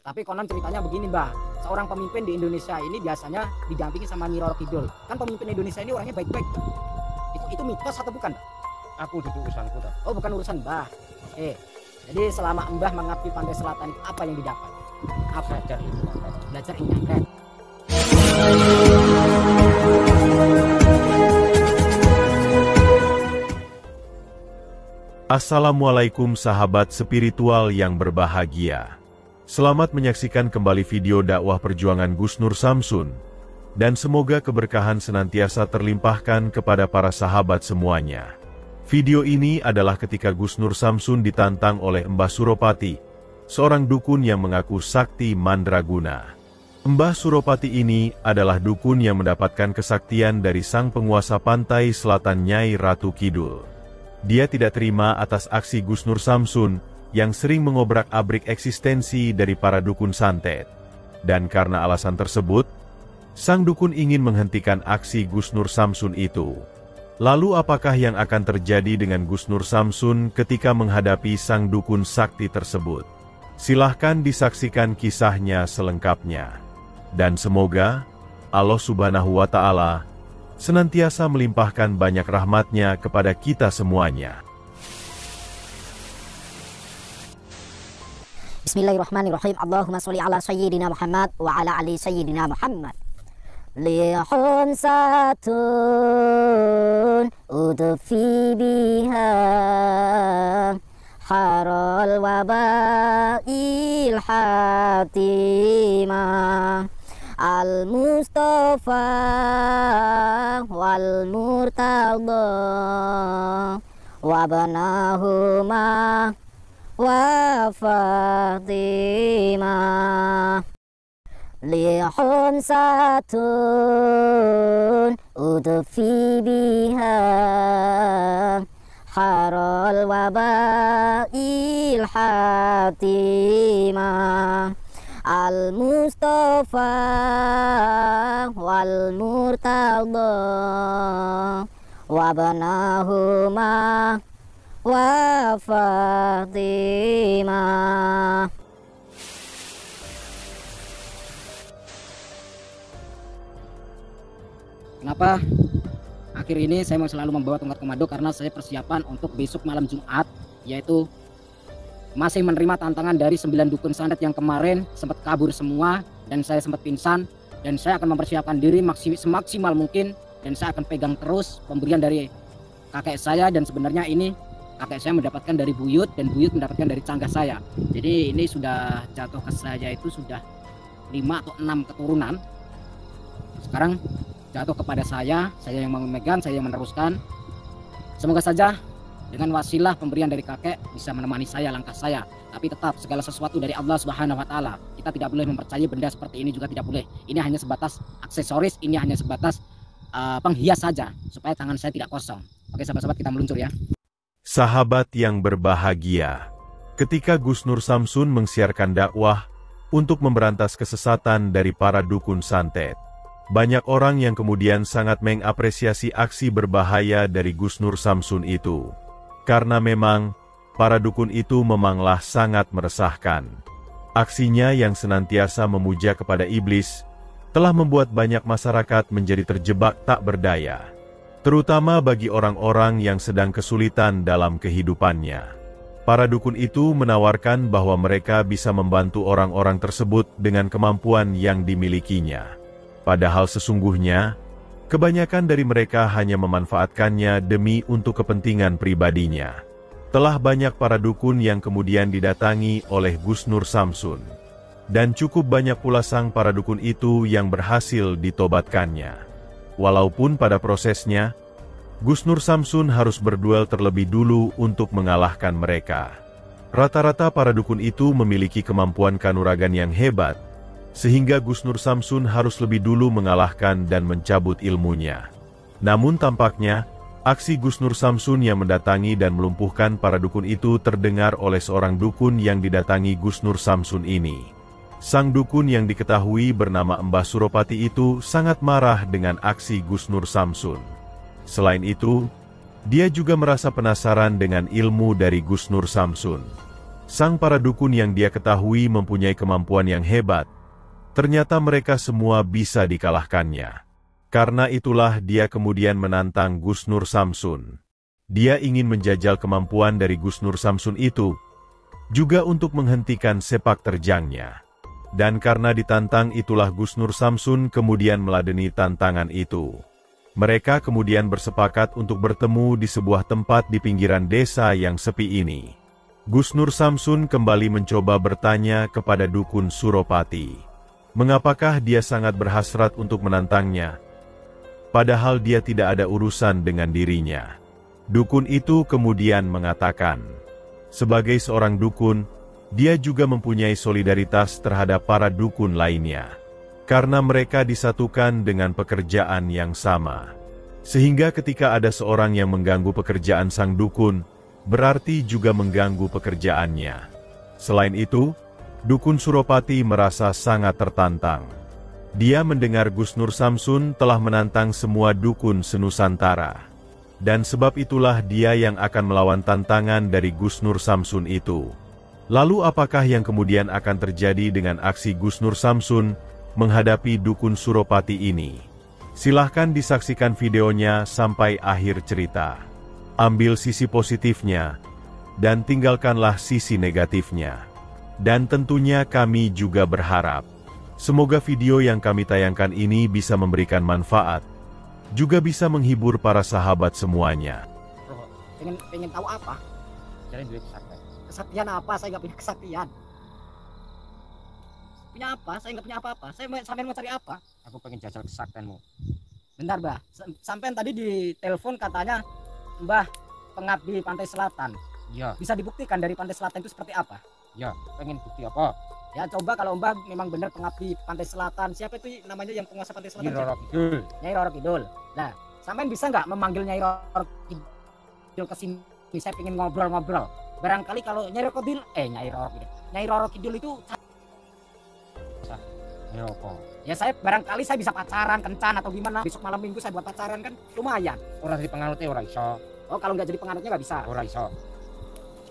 Tapi konon ceritanya begini, Mbah. Seorang pemimpin di Indonesia ini biasanya didampingi sama Nyi Roro Kidul. Kan pemimpin Indonesia ini orangnya baik-baik. Itu mitos atau bukan? Aku di urusanku dah. Oh, bukan urusan Mbah. Jadi selama Mbah mengabdi Pantai Selatan itu apa yang didapat? Apa? Belajar ilmu nyamret. Belajar ilmu nyamret. Assalamualaikum sahabat spiritual yang berbahagia. Selamat menyaksikan kembali video dakwah perjuangan Gus Nur Samsun. Dan semoga keberkahan senantiasa terlimpahkan kepada para sahabat semuanya. Video ini adalah ketika Gus Nur Samsun ditantang oleh Mbah Suropati, seorang dukun yang mengaku sakti mandraguna. Mbah Suropati ini adalah dukun yang mendapatkan kesaktian dari sang penguasa pantai selatan Nyai Ratu Kidul. Dia tidak terima atas aksi Gus Nur Samsun yang sering mengobrak-abrik eksistensi dari para dukun santet. Dan karena alasan tersebut, sang dukun ingin menghentikan aksi Gus Nur Samsun itu. Lalu apakah yang akan terjadi dengan Gus Nur Samsun ketika menghadapi sang dukun sakti tersebut? Silahkan disaksikan kisahnya selengkapnya. Dan semoga Allah Subhanahu wa Ta'ala senantiasa melimpahkan banyak rahmatnya kepada kita semuanya. Bismillahirrahmanirrahim. Allahumma sholli ala sayyidina Muhammad wa ala ali sayyidina Muhammad. Lihun satun udfi biha harul wabail hatimah al-Mustafa wal Murtada wabnahuma wa Fatimah. Lihun satun udfi biha harul wabail hatimah al-Mustafa wal Murtada wabnahuma wa Fatimah. Kenapa? Akhir ini saya mau selalu membawa tongkat komando karena saya persiapan untuk besok malam Jumat, yaitu masih menerima tantangan dari 9 dukun santet yang kemarin sempat kabur semua dan saya sempat pingsan, dan saya akan mempersiapkan diri semaksimal mungkin, dan saya akan pegang terus pemberian dari kakek saya, dan sebenarnya ini kakek saya mendapatkan dari buyut dan buyut mendapatkan dari canggah saya. Jadi ini sudah jatuh ke saya itu sudah 5 atau 6 keturunan. Sekarang jatuh kepada saya yang memegang, saya yang meneruskan. Semoga saja dengan wasilah pemberian dari kakek bisa menemani saya langkah saya. Tapi tetap segala sesuatu dari Allah Subhanahu wa Ta'ala. Kita tidak boleh mempercayai benda seperti ini, juga tidak boleh. Ini hanya sebatas aksesoris, ini hanya sebatas penghias saja supaya tangan saya tidak kosong. Oke sahabat-sahabat, kita meluncur ya. Sahabat yang berbahagia, ketika Gus Nur Samsun mensiarkan dakwah untuk memberantas kesesatan dari para dukun santet, banyak orang yang kemudian sangat mengapresiasi aksi berbahaya dari Gus Nur Samsun itu. Karena memang, para dukun itu memanglah sangat meresahkan. Aksinya yang senantiasa memuja kepada iblis, telah membuat banyak masyarakat menjadi terjebak tak berdaya. Terutama bagi orang-orang yang sedang kesulitan dalam kehidupannya. Para dukun itu menawarkan bahwa mereka bisa membantu orang-orang tersebut dengan kemampuan yang dimilikinya. Padahal sesungguhnya, kebanyakan dari mereka hanya memanfaatkannya demi untuk kepentingan pribadinya. Telah banyak para dukun yang kemudian didatangi oleh Gus Nur Samsun. Dan cukup banyak pula sang para dukun itu yang berhasil ditobatkannya. Walaupun pada prosesnya, Gus Nur Samsun harus berduel terlebih dulu untuk mengalahkan mereka. Rata-rata para dukun itu memiliki kemampuan kanuragan yang hebat, sehingga Gus Nur Samsun harus lebih dulu mengalahkan dan mencabut ilmunya. Namun tampaknya, aksi Gus Nur Samsun yang mendatangi dan melumpuhkan para dukun itu terdengar oleh seorang dukun yang didatangi Gus Nur Samsun ini. Sang dukun yang diketahui bernama Mbah Suropati itu sangat marah dengan aksi Gus Nur Samsun. Selain itu, dia juga merasa penasaran dengan ilmu dari Gus Nur Samsun. Sang para dukun yang dia ketahui mempunyai kemampuan yang hebat, ternyata mereka semua bisa dikalahkannya. Karena itulah dia kemudian menantang Gusnur Samsun. Dia ingin menjajal kemampuan dari Gusnur Samsun itu, juga untuk menghentikan sepak terjangnya. Dan karena ditantang itulah Gusnur Samsun kemudian meladeni tantangan itu. Mereka kemudian bersepakat untuk bertemu di sebuah tempat di pinggiran desa yang sepi ini. Gusnur Samsun kembali mencoba bertanya kepada dukun Suropati. Mengapakah dia sangat berhasrat untuk menantangnya? Padahal dia tidak ada urusan dengan dirinya. Dukun itu kemudian mengatakan, sebagai seorang dukun, dia juga mempunyai solidaritas terhadap para dukun lainnya. Karena mereka disatukan dengan pekerjaan yang sama. Sehingga ketika ada seorang yang mengganggu pekerjaan sang dukun, berarti juga mengganggu pekerjaannya. Selain itu, dukun Suropati merasa sangat tertantang. Dia mendengar Gusnur Samsun telah menantang semua dukun senusantara. Dan sebab itulah dia yang akan melawan tantangan dari Gusnur Samsun itu. Lalu apakah yang kemudian akan terjadi dengan aksi Gusnur Samsun menghadapi dukun Suropati ini? Silahkan disaksikan videonya sampai akhir cerita. Ambil sisi positifnya, dan tinggalkanlah sisi negatifnya. Dan tentunya kami juga berharap, semoga video yang kami tayangkan ini bisa memberikan manfaat, juga bisa menghibur para sahabat semuanya. Pengen tahu apa? Jadi duit kesaktian. Kesaktian apa? Saya nggak punya kesaktian. Punya apa? Saya nggak punya apa-apa. Saya sampai mau cari apa? Aku pengen jajal kesaktianmu. Bentar, Mbah. Sampai tadi di telepon katanya Mbah pengabdi Pantai Selatan. Ya, Bisa dibuktikan dari Pantai Selatan itu seperti apa? ya, pengen bukti apa? Ya coba kalau Mbah memang benar pengabdi Pantai Selatan. Siapa itu namanya yang penguasa Pantai Selatan? Nyai Roro Kidul. Nyai Roro Kidul. Nah, sampean bisa nggak memanggil Nyai Roro Kidul ke sini? Saya pengen ngobrol-ngobrol. Barangkali kalau Nyai Roro Kidul, Nyai Roro Kidul itu Ya apa? ya saya barangkali saya bisa pacaran, kencan atau gimana. Besok malam minggu saya buat pacaran kan lumayan. Ora jadi penganutnya ora iso. Oh kalau nggak jadi penganutnya nggak bisa. Ora iso.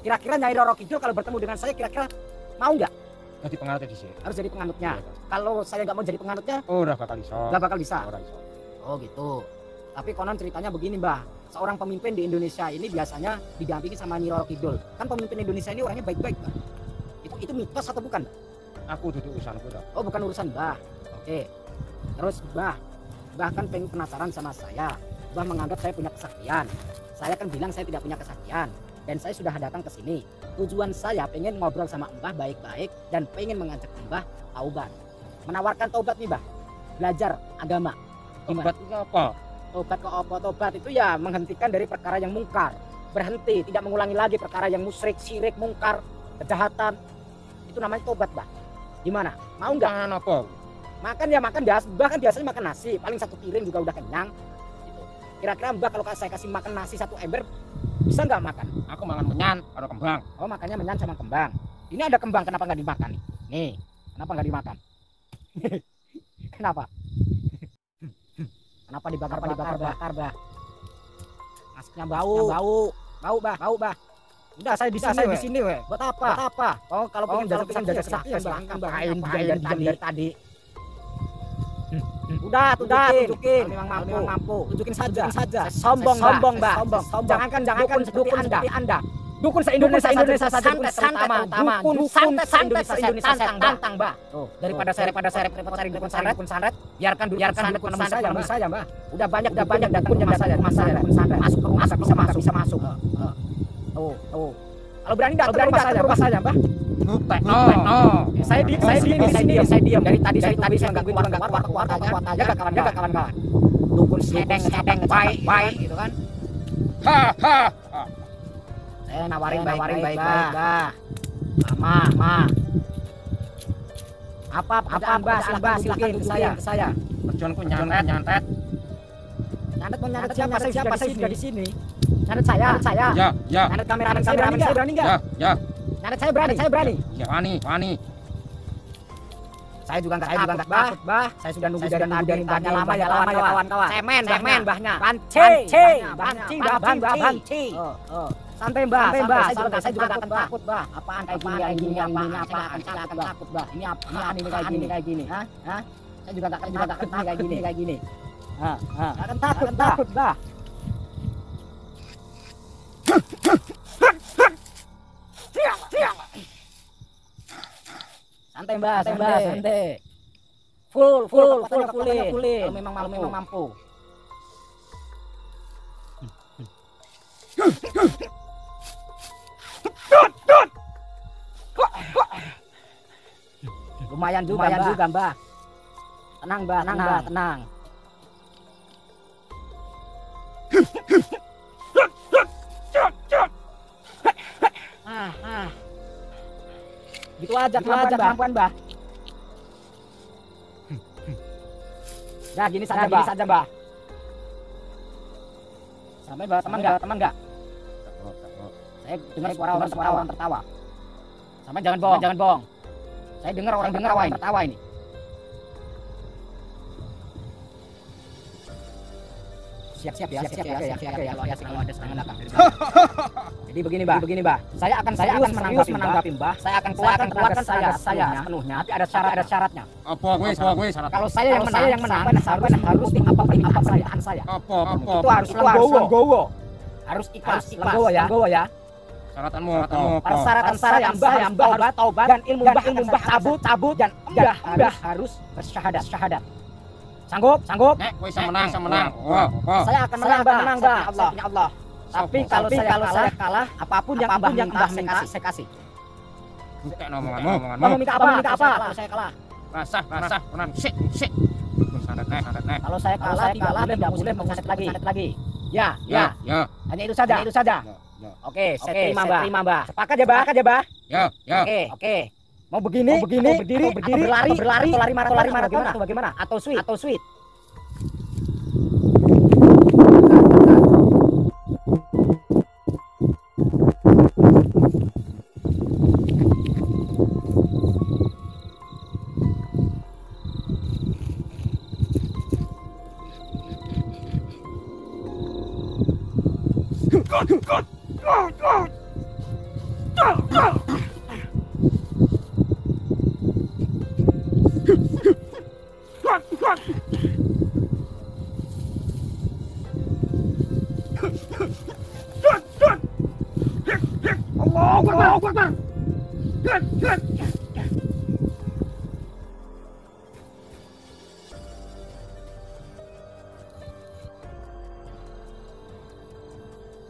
Kira-kira Nyai Roro Kidul kalau bertemu dengan saya kira-kira mau nggak? Jadi penganutnya di sini. Harus jadi penganutnya. Kalau saya nggak mau jadi penganutnya Ora bakal iso. nggak bakal bisa. Ora iso. Oh gitu. Tapi konon ceritanya begini Mbah. Seorang pemimpin di Indonesia ini biasanya didampingi sama Nyai Roro Kidul. Kan pemimpin Indonesia ini orangnya baik-baik Mbah. Itu mitos atau bukan? Aku duduk urusanku dah. Oh bukan urusan Mbah. Oke. Terus Mbah kan pengen penasaran sama saya. Mbah menganggap saya punya kesaktian. Saya kan bilang saya tidak punya kesaktian. Dan saya sudah datang ke sini. Tujuan saya pengen ngobrol sama Mbah baik-baik dan pengen mengajak Mbah taubat. Menawarkan taubat nih Mbah. Belajar agama. Obat itu apa? Tobat ke apa? Tobat itu ya menghentikan dari perkara yang mungkar. Berhenti, tidak mengulangi lagi perkara yang musyrik, syirik, mungkar, kejahatan. Itu namanya tobat, Mbah. Gimana? Mau nggak? Makan apa? Makan ya makan, Mbah kan biasanya makan nasi, paling satu piring juga udah kenyang. Gitu. Kira-kira Mbah kalau saya kasih makan nasi satu ember, bisa nggak makan? Aku makan menyan, karo kembang. Oh makannya menyan sama kembang. Ini ada kembang, kenapa nggak dimakan nih? Nih, kenapa nggak dimakan? Kenapa? Kenapa dibakar, Bah? Asapnya bau, Bah. Udah saya di sini, we. Buat apa? Oh, kalau pengen jaga kesaktian, ngapain diam dari tadi? Udah, tunjukin. Memang mampu. Tunjukin saja. Sombong, Mbah. Jangankan dukun seperti Anda. Dukun se-Indonesia saja terutama dukun santet se-Indonesia saya tantang, Mbah. Daripada saya repot-repot cari dukun santet, biarkan dukun santet yang bisa ya, Mbah. Udah banyak datang ke rumah saya, dukun santet. Masuk ke rumah bisa masuk. Tuh. Kalau berani datang ke rumah saya, Mbah. No. Saya diam. Dari tadi saya enggak kuat jaga kawan-kawan. Dukun sedeng baik gitu kan. Ha. Saya nawarin baik-baik, Mbah. Ma. Apa Mbah, silakan tunjukin ke saya. Tujuanku nyantet. Nyantet siapa? Saya sudah di sini. Nyantet saya. Ya. Nyantet kameramen saya berani enggak? Ya. Nyantet saya berani. Ya, wani. Saya juga enggak takut, Mbah. Saya sudah nunggu dari tadi lama ya kawan-kawan. Cemen Mbahnya. Banci. Santai mbah, saya juga gak akan takut mbah. Apaan kayak gini, apaan saya akan takut mbah. Ini apaan ini kayak gini. Hah? Saya juga gak akan takut kayak gini. Gak akan takut mbah. Santai mbah, santai. Full, fullin. Kalau memang mampu. Lumayan juga mbah. Tenang mbah, tenang. Gitu aja kemampuan mbah. Dah gini saja mbah. Sampai mbah teman enggak? Saya dengar suara orang tertawa. Sampai jangan bohong. Saya dengar orang tertawa ini. Siap ya kalau ada serangan belakang. Jadi begini mbah. Saya akan menanggapi mbah. Saya akan keluarkan saya sepenuhnya. Tapi ada syaratnya. Apa wis syarat. Kalau saya yang menang harus apa saya. Apa? Itu harus legowo. Harus ikhlas legowo ya. Syaratanmu. Persyaratan saya mbah taubat dan ilmu mbah cabut dan udah harus bersyahadat. Sanggup? Nek kowe bisa menang. Saya akan menang mbah. Allah. Tapi kalau saya kalah, apapun yang mbah minta saya kasih. Bukan omonganmu. Mau minta apa? Kalau saya kalah. Rasah, tenang. Sik. Santet nek. Kalau saya kalah tidak boleh mengaset lagi. Ya. Hanya itu saja. Ya. Oke, saya terima mbah. Sepakat ya mbah? Ya. Oke. Mau begini, berdiri, atau lari maraton, bagaimana? Atau sweet.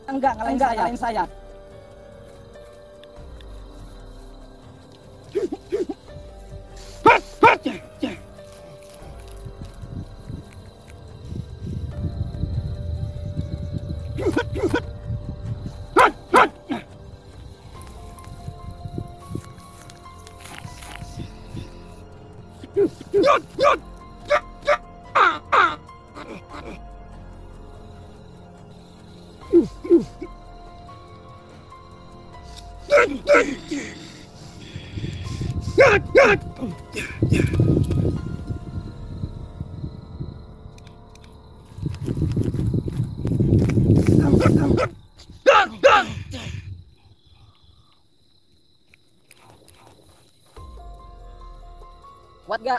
Enggak, ngalahin saya.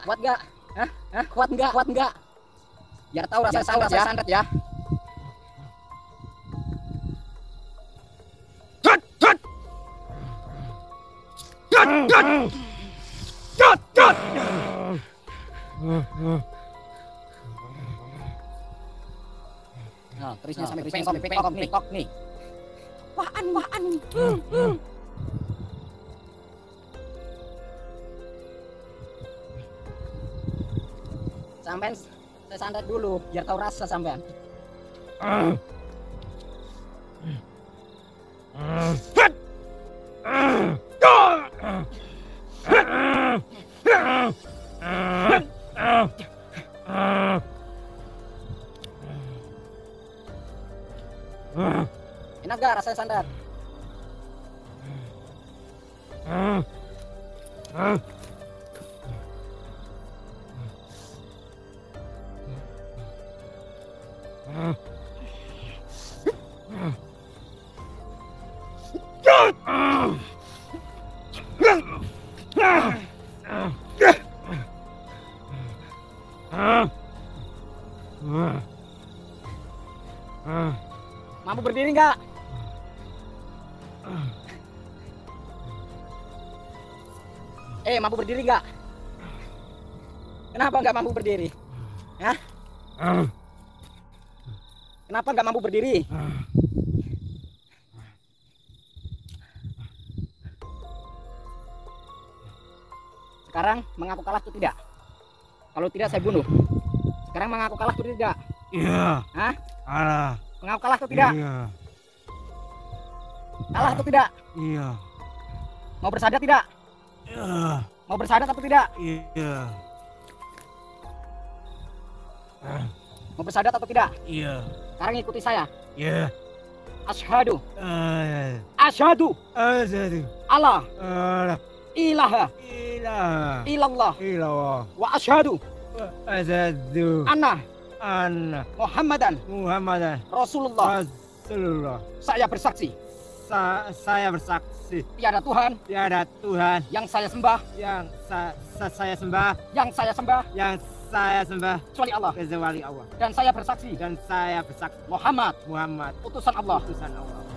Kuat gak? Hah? Kuat enggak? Biar tahu rasa santet ya. Nah, terusnya sampai pengkok nih. Apaan nih? Sampean saya santet dulu biar tahu rasa sampean. Enak gak rasanya santet? Mampu berdiri nggak? Mampu berdiri nggak? Kenapa nggak mampu berdiri? Hah? Kenapa nggak mampu berdiri? Sekarang mengaku kalah atau tidak? Kalau tidak saya bunuh. Sekarang mengaku kalah atau tidak? Iya. Hah? Kalah. Mengaku kalah atau tidak? Iya. Kalah atau tidak? Iya. Mau bersyahadat tidak? Iya. Mau bersyahadat atau tidak? Iya. Mau bersyahadat atau tidak? Iya. Sekarang ikuti saya. Iya. Asyhadu. Asyhadu. Azadu. Allah. Allah. Ilaha. Ilah. Illallah. Ilah. Wa asyhadu. Azadu. Anna. Anna. Muhammadan. Muhammadan. Rasulullah. Rasulullah. Saya bersaksi. Saya bersaksi. Tiada Tuhan Tiada Tuhan yang saya sembah. yang saya sembah. Yang saya sembah. Yang saya sembah. Kecuali Allah. Kecuali Allah. Dan saya bersaksi. Dan saya bersaksi. Muhammad. Muhammad. Utusan Allah. Utusan Allah.